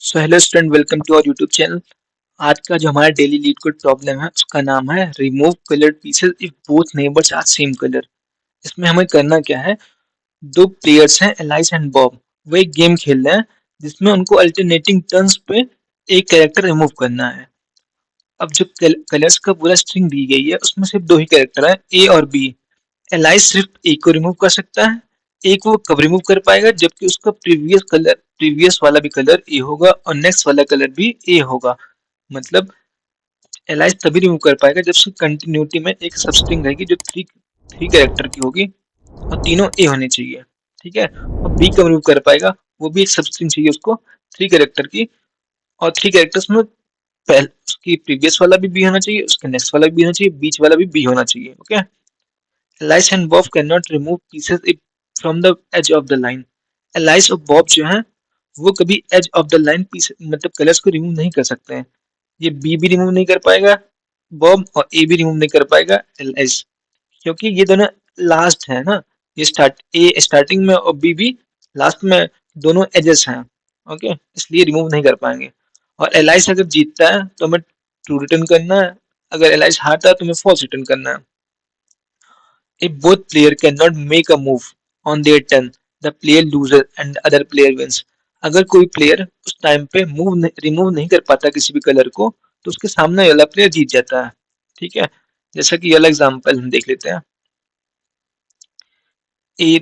So hello student, welcome to our YouTube channel. आज का जो हमारा डेली लीड कोड प्रॉब्लम है उसका नाम है remove coloured pieces if both neighbours are same colour. इसमें हमें करना क्या है, दो प्लेयर्स हैं एलाइस एंड बॉब। वो एक गेम खेल रहे हैं जिसमें उनको अल्टरनेटिंग टर्न्स पे एक कैरेक्टर रिमूव करना है। अब जो कलर्स का पूरा स्ट्रिंग दी गई है उसमें सिर्फ दो ही कैरेक्टर है, ए और बी। एलाइस सिर्फ ए को रिमूव कर सकता है। ए को वो कब रिमूव कर पाएगा जबकि उसका प्रीवियस वाला भी कलर ए होगा और नेक्स्ट वाला कलर भी ए होगा। मतलब एलाइस तभी रिमूव कर पाएगा जब उसकी कंटिन्यूटी में एक सब स्ट्रिंग रहेगी जो थ्री थ्री कैरेक्टर की होगी और तीनों ए होने चाहिए। ठीक है। और बी कब रिमूव कर पाएगा, वो भी एक सब स्ट्रिंग चाहिए उसको थ्री कैरेक्टर की, और थ्री कैरेक्टर्स में पहले उसकी प्रीवियस वाला भी बी होना चाहिए, उसका नेक्स्ट वाला भी होना चाहिए, बीच वाला भी बी होना चाहिए। Okay. Elias and Bob cannot remove pieces from the edge of the line. Elias और Bob जो हैं वो कभी edge of the line piece मतलब कलर्स को रिमूव नहीं कर सकते हैं। ये B भी रिमूव नहीं कर पाएगा बॉब, और A भी रिमूव नहीं कर पाएगा Elias, क्योंकि ये दोनों लास्ट है ना। ये A स्टार्टिंग में और B भी लास्ट में, दोनों एजेस हैं। ओके, इसलिए रिमूव नहीं कर पाएंगे। और Elias अगर जीतता है तो हमें ट्रू रिटर्न करना है, अगर Elias हारता है तो हमें फॉल्स रिटर्न करना है। If both players cannot make a move on their turn, the player loses and the other player wins. अगर कोई प्लेयर उस टाइम पे रिमूव नहीं कर पाता किसी भी कलर को तो उसके सामने वाला प्लेयर जीत जाता है। ठीक है। जैसा कि ये वाला एग्जांपल हम देख लेते हैं। ए,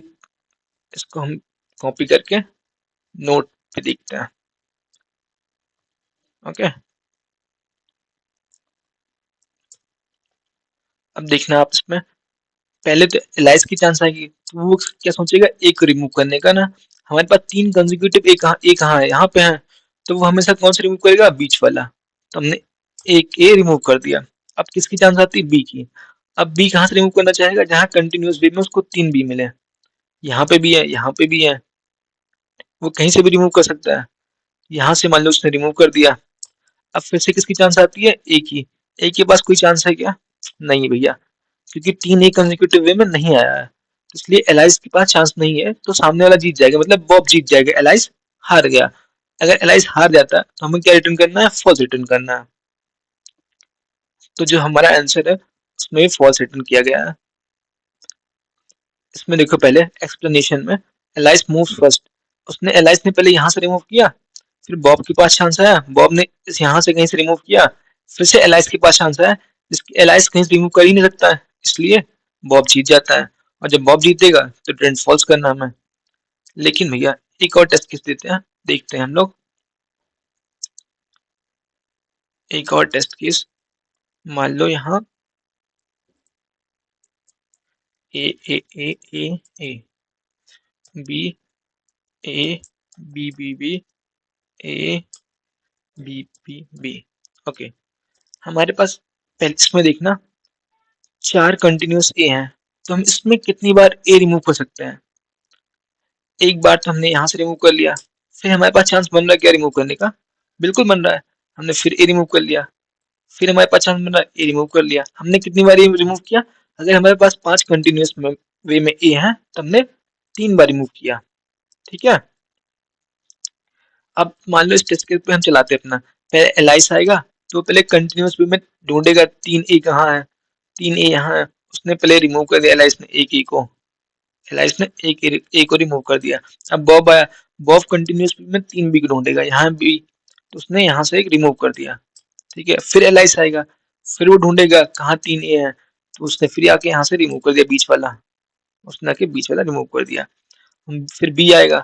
इसको हम कॉपी करके नोट पे देखते हैं। ओके। अब देखना आप इसमें, पहले तो एलाइस की चांस आएगी तो वो क्या सोचेगा, एक को रिमूव करने का ना। हमारे पास तीन कंसेक्यूटिव ए कहाँ है, यहाँ पे है। तो वो हमेशा कौन सा रिमूव करेगा, बीच वाला। तो हमने एक ए रिमूव कर दिया। अब किसकी चांस आती है, बी की। अब बी कहाँ से रिमूव करना चाहेगा, जहाँ कंटिन्यूस वे में उसको तीन बी मिले। यहाँ पे भी है, यहाँ पे भी है, वो कहीं से भी रिमूव कर सकता है। यहाँ से मान लो उसने रिमूव कर दिया। अब फिर से किसकी चांस आती है, ए की। ए के पास कोई चांस है क्या, नहीं भैया, क्योंकि तीन एक कंसेक्यूटिव वे में नहीं आया है, इसलिए एलाइस के पास चांस नहीं है। तो सामने वाला जीत जाएगा, मतलब बॉब जीत जाएगा, एलाइस हार गया। अगर एलाइस हार जाता है तो हमें क्या रिटर्न करना है, फॉल्स रिटर्न करना है। तो जो हमारा आंसर है उसमें फॉल्स रिटर्न किया गया है। इसमें देखो पहले एक्सप्लेनेशन में, एलाइस मूव्स फर्स्ट। उसने एलाइस ने पहले यहाँ से रिमूव किया, फिर बॉब के पास चांस आया, बॉब ने इस यहाँ से कहीं से रिमूव किया, फिर से एलाइस के पास चांस आया, जिसकी एलाइस कहीं से रिमूव कर ही नहीं सकता है, इसलिए बॉब जीत जाता है। और जब बॉब जीतेगा तो ट्रेंड फॉल्स करना हमें। लेकिन भैया एक और टेस्ट केस देते हैं, देखते हैं हम लोग। एक और टेस्ट केस, मान लो यहाँ A A A A A B A B B B A B B B. Okay. हमारे पास पहले इसमें देखना चार कंटिन्यूस ए हैं, तो हम इसमें कितनी बार ए रिमूव कर सकते हैं। एक बार तो हमने यहाँ से रिमूव कर लिया, फिर हमारे पास चांस बन रहा है क्या रिमूव करने का, बिल्कुल बन रहा है। हमने फिर ए रिमूव कर लिया, फिर हमारे पास चांस बन रहा है ए रिमूव कर लिया। हमने कितनी बार ए रिमूव किया, अगर हमारे पास पांच कंटिन्यूस वे में ए है तो हमने तीन बार रिमूव किया। ठीक है। अब मान लो इस टेस्ट केस पे हम चलाते हैं अपना, पहले एलाइस आएगा तो पहले कंटिन्यूस वे में ढूंढेगा तीन ए कहाँ है, तीन ए यहाँ है। उसने पहले रिमूव कर दिया एलाइस ने एक ए को, एलाइस ने एक को रिमूव कर दिया। अब बॉब आया, बॉब कंटिन्यूस में तीन बी को ढूंढेगा, यहाँ बी, तो उसने यहाँ से एक रिमूव कर दिया। ठीक है। फिर एलाइस आएगा, फिर वो ढूंढेगा कहाँ तीन ए है, तो उसने फिर आके यहाँ से रिमूव कर दिया बीच वाला, उसने आके बीच वाला रिमूव कर दिया। फिर बी आएगा,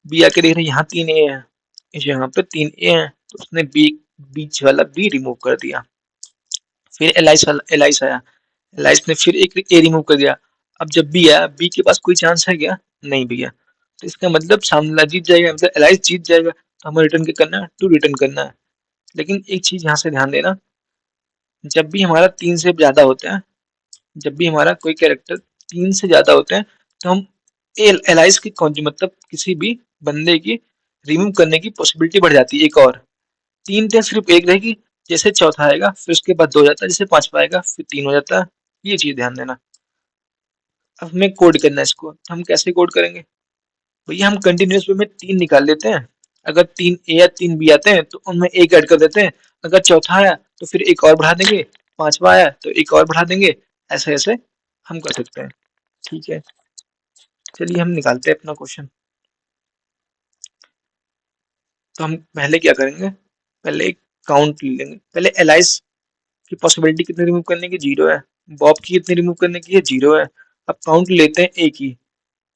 बी आके देख रहे यहाँ तीन ए है, यहाँ पे तीन ए है, तो उसने बी बीच वाला बी रिमूव कर दिया। फिर एलाइस आया, एलाइस ने फिर एक ए रिमूव कर दिया। अब जब बी आया, बी के पास कोई चांस है क्या, नहीं भैया। तो इसका मतलब सामने वाला जीत जाएगा, मतलब एलाइस जीत जाएगा। तो हमें रिटर्न क्या करना है, टू रिटर्न करना है। लेकिन एक चीज यहाँ से ध्यान देना, जब भी हमारा तीन से ज्यादा होता है, जब भी हमारा कोई कैरेक्टर तीन से ज्यादा होते हैं तो हम एलाइस की मतलब किसी भी बंदे की रिमूव करने की पॉसिबिलिटी बढ़ जाती है एक और। तीन थे सिर्फ एक रहेगी, जैसे चौथा आएगा फिर उसके बाद दो हो जाता है, जैसे पांचवा आएगा फिर तीन हो जाता है। ये चीज ध्यान देना। अब हमें कोड करना है इसको, तो हम कैसे कोड करेंगे, भैया हम कंटिन्यूस वे में तीन निकाल लेते हैं, अगर 3 ए या 3 बी आते हैं तो उनमें एक ऐड कर देते हैं, अगर चौथा आया तो फिर एक और बढ़ा देंगे, पांचवा आया तो एक और बढ़ा देंगे, ऐसे ऐसे हम कर सकते हैं। ठीक है, चलिए हम निकालते हैं अपना क्वेश्चन। तो हम पहले क्या करेंगे, पहले एक काउंट ले लेंगे। पहले एलाइस की पॉसिबिलिटी कितनी रिमूव करने की, 0 है। बॉब की कितनी रिमूव करने की है, 0 है। अब काउंट लेते हैं ए की,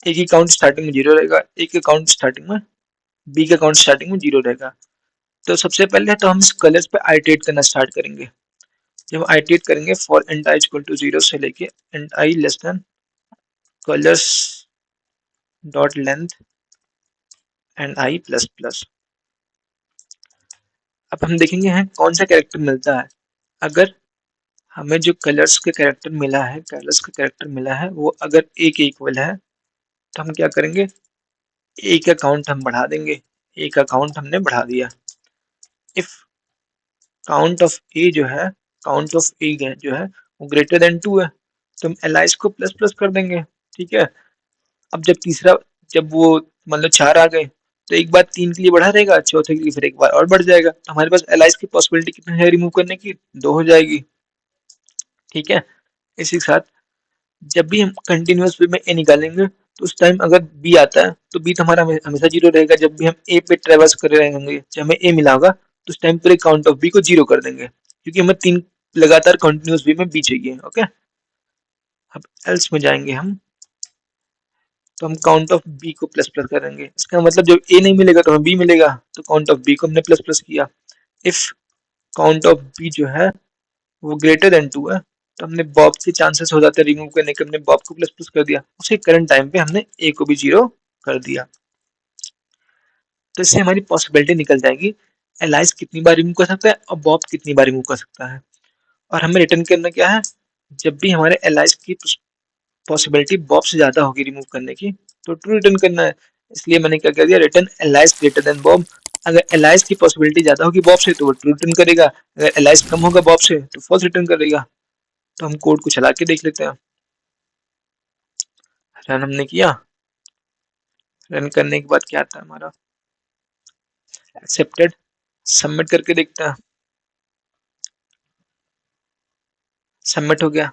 ए की काउंट स्टार्टिंग में 0 रहेगा, ए के काउंट स्टार्टिंग में, बी का काउंट स्टार्टिंग में 0 रहेगा। तो सबसे पहले तो हम इस कलर्स पे आइटरेट करना स्टार्ट करेंगे। जब आइटरेट करेंगे for int i equal to 0 से लेके and i less than colours dot length and i plus plus. अब हम देखेंगे हैं कौन सा कैरेक्टर मिलता है। अगर हमें जो कलर्स के कैरेक्टर मिला है, कलर्स का कैरेक्टर मिला है वो अगर ए के इक्वल है तो हम क्या करेंगे, ए का काउंट हम बढ़ा देंगे। ए का काउंट हमने बढ़ा दिया। इफ काउंट ऑफ ए जो है, काउंट ऑफ ए जो है वो ग्रेटर देन 2 है तो हम एलाइस को प्लस प्लस कर देंगे। ठीक है, अब जब तीसरा, जब वो मतलब 4 आ गए तो एक बार 3 के लिए बढ़ा रहेगा, चौथे के लिए फिर एक बार और बढ़ जाएगा, तो हमारे पास एलाइस की पॉसिबिलिटी कितनी है रिमूव करने की, 2 हो जाएगी। ठीक है, इसी के साथ जब भी हम कंटिन्यूअस वे में ए निकालेंगे तो उस टाइम अगर बी आता है तो बी तो हमारा हमेशा 0 रहेगा। जब भी हम ए पे ट्रेवर्स कर रहे होंगे, जब हमें ए मिला होगा तो उस टाइम पर काउंट ऑफ बी को 0 कर देंगे, क्योंकि हमें 3 लगातार कंटिन्यूअस वे में बी चाहिए। ओके, अब एल्स में जाएंगे हम, तो हम काउंट ऑफ बी को प्लस प्लस करेंगे। इसका मतलब जब ए नहीं मिलेगा तो हमें बी मिलेगा, तो काउंट ऑफ बी को हमने प्लस प्लस किया। इफ काउंट ऑफ बी जो है वो ग्रेटर देन 2 है तो हमने बॉब के चांसेस हो जाते हैं रिमूव करने के, हमने बॉब को प्लस प्लस कर दिया, उसी करंट टाइम पे हमने ए को भी 0 कर दिया। तो इससे हमारी पॉसिबिलिटी निकल जाएगी एलाइस कितनी बार रिमूव कर सकता है और बॉब कितनी बार रिमूव कर सकता है। और हमें रिटर्न करना क्या है, जब भी हमारे एलाइस की पॉसिबिलिटी बॉब से ज्यादा होगी रिमूव करने की तो ट्रू रिटर्न करना है। इसलिए मैंने क्या कर दिया, return alias greater than Bob. अगर एलाइस की पॉसिबिलिटी ज्यादा होगी बॉब से तो वो ट्रू रिटर्न करेगा, अगर एलाइस कम होगा बॉब से तो फॉल्स रिटर्न करेगा। तो हम कोड को चला के देख लेते हैं। रन हमने किया, रन करने के बाद क्या आता है हमारा, एक्सेप्टेड। सबमिट करके देखते हैं, सबमिट हो गया।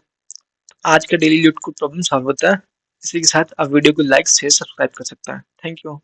आज का डेली लूट कोड प्रॉब्लम सॉल्व होता है। इसी के साथ आप वीडियो को लाइक शेयर सब्सक्राइब कर सकते हैं। Thank you.